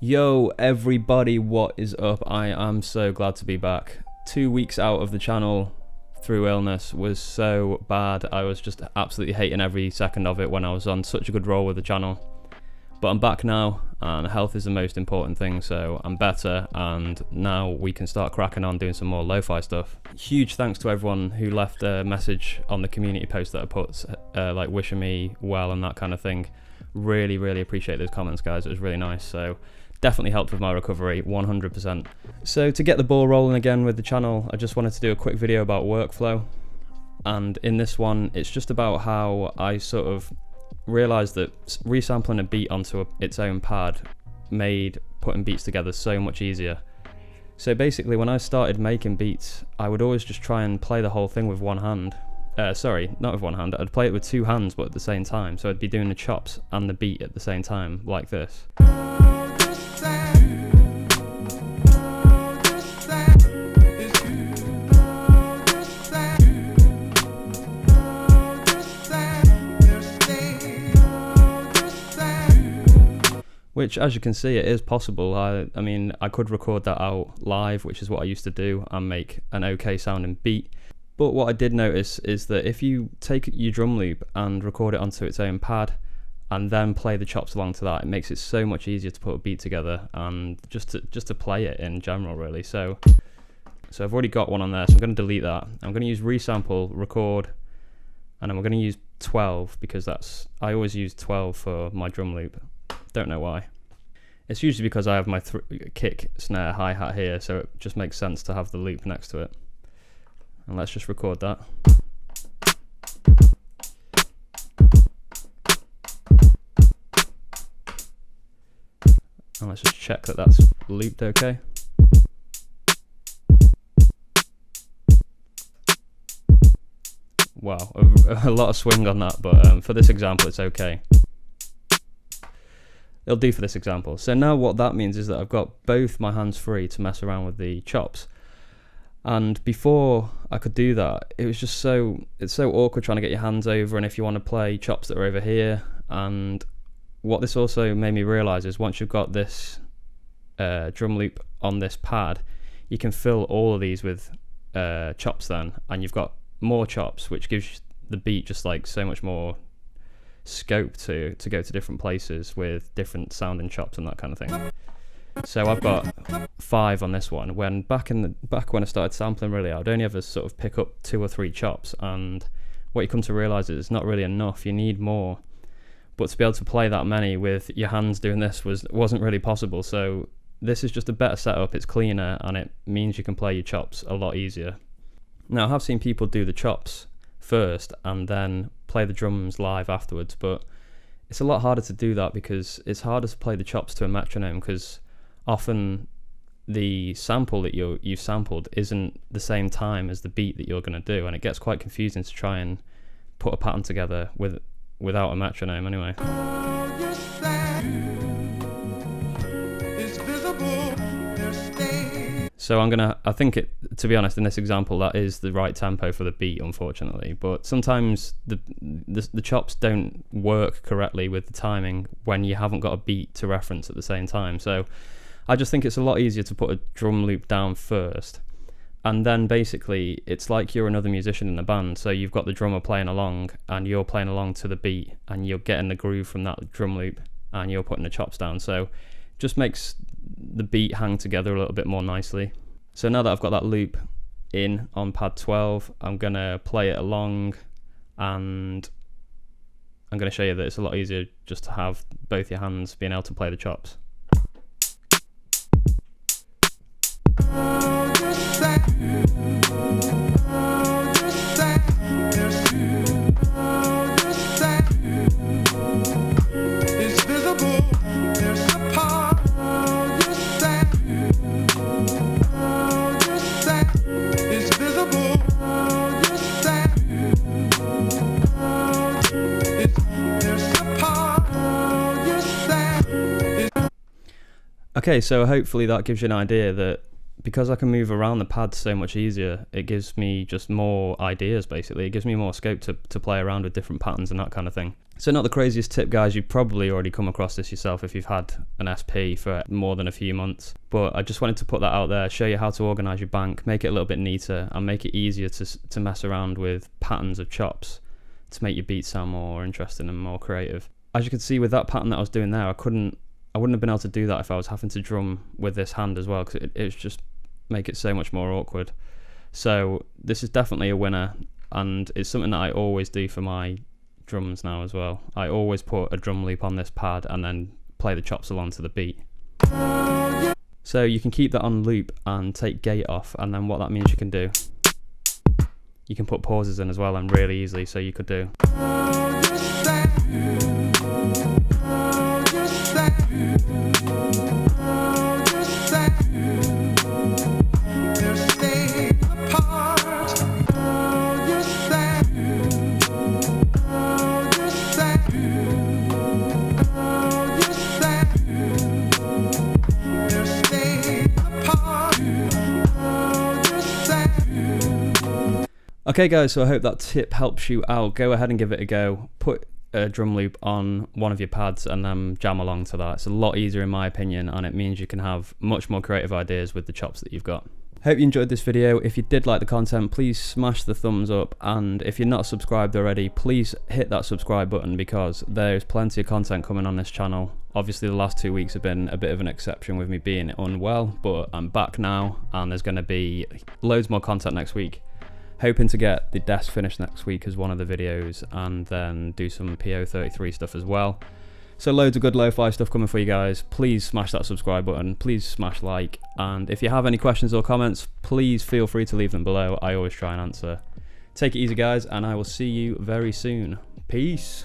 Yo everybody, what is up? I am so glad to be back. 2 weeks out of the channel through illness was so bad. I was just absolutely hating every second of it when I was on such a good roll with the channel. But I'm back now and health is the most important thing, so I'm better and now we can start cracking on doing some more lo-fi stuff. Huge thanks to everyone who left a message on the community post that I put, like wishing me well and that kind of thing. Really appreciate those comments, guys. It was really nice. So definitely helped with my recovery, 100%. So to get the ball rolling again with the channel, I just wanted to do a quick video about workflow. And in this one, it's just about how I sort of realised that resampling a beat onto its own pad made putting beats together so much easier. So basically, when I started making beats, I would always just try and play the whole thing with one hand. Sorry, not with one hand, I'd play it with two hands but at the same time. So I'd be doing the chops and the beat at the same time, like this. Which, as you can see, it is possible. I mean, I could record that out live, which is what I used to do, and make an okay sounding beat. But what I did notice is that if you take your drum loop and record it onto its own pad, and then play the chops along to that, it makes it so much easier to put a beat together and just to play it in general, really. So I've already got one on there, so I'm going to delete that. I'm going to use resample, record, and then we're going to use 12 because I always use 12 for my drum loop. Don't know why. It's usually because I have my kick, snare, hi-hat here, so it just makes sense to have the loop next to it. And let's just record that. And let's just check that that's looped okay. Wow, a lot of swing on that, but for this example it's okay. It'll do for this example. So now what that means is that I've got both my hands free to mess around with the chops. And before I could do that, it was just it's so awkward trying to get your hands over, and if you want to play chops that are over here. And what this also made me realise is once you've got this drum loop on this pad, you can fill all of these with chops then, and you've got more chops, which gives the beat just like so much more scope to go to different places with different sounding chops and that kind of thing. So I've got 5 on this one. When back when I started sampling, really, I'd only ever sort of pick up 2 or 3 chops, and what you come to realise is it's not really enough. You need more. But to be able to play that many with your hands doing this wasn't really possible. So this is just a better setup. It's cleaner and it means you can play your chops a lot easier. Now I have seen people do the chops first and then play the drums live afterwards, but it's a lot harder to do that because it's harder to play the chops to a metronome, because often the sample that you've sampled isn't the same time as the beat that you're going to do, and it gets quite confusing to try and put a pattern together without a metronome anyway. So I think to be honest, in this example, that is the right tempo for the beat, unfortunately. But sometimes the chops don't work correctly with the timing when you haven't got a beat to reference at the same time. So I just think it's a lot easier to put a drum loop down first. And then basically, it's like you're another musician in the band. So you've got the drummer playing along, and you're playing along to the beat, and you're getting the groove from that drum loop, and you're putting the chops down. So just makes the beat hang together a little bit more nicely. So now that I've got that loop in on pad 12, I'm going to play it along, and I'm going to show you that it's a lot easier just to have both your hands being able to play the chops. Okay, so hopefully that gives you an idea that because I can move around the pad so much easier, it gives me just more ideas basically. It gives me more scope to play around with different patterns and that kind of thing. So not the craziest tip, guys, you've probably already come across this yourself if you've had an SP for more than a few months, but I just wanted to put that out there, show you how to organise your bank, make it a little bit neater and make it easier to mess around with patterns of chops to make your beats sound more interesting and more creative. As you can see with that pattern that I was doing there, I wouldn't have been able to do that if I was having to drum with this hand as well, because it's just make it so much more awkward. So this is definitely a winner, and it's something that I always do for my drums now as well. I always put a drum loop on this pad and then play the chops along to the beat. So you can keep that on loop and take gate off, and then what that means you can do, you can put pauses in as well, and really easily. So you could do Okay guys, so I hope that tip helps you out. Go ahead and give it a go. Put a drum loop on one of your pads and then jam along to that. It's a lot easier in my opinion, and it means you can have much more creative ideas with the chops that you've got. Hope you enjoyed this video. If you did like the content, please smash the thumbs up, and if you're not subscribed already, please hit that subscribe button, because there's plenty of content coming on this channel. Obviously the last 2 weeks have been a bit of an exception with me being unwell, but I'm back now and there's going to be loads more content next week. Hoping to get the desk finished next week as one of the videos, and then do some PO33 stuff as well. So loads of good lo-fi stuff coming for you guys. Please smash that subscribe button, please smash like, and if you have any questions or comments, please feel free to leave them below. I always try and answer. Take it easy guys, and I will see you very soon. Peace.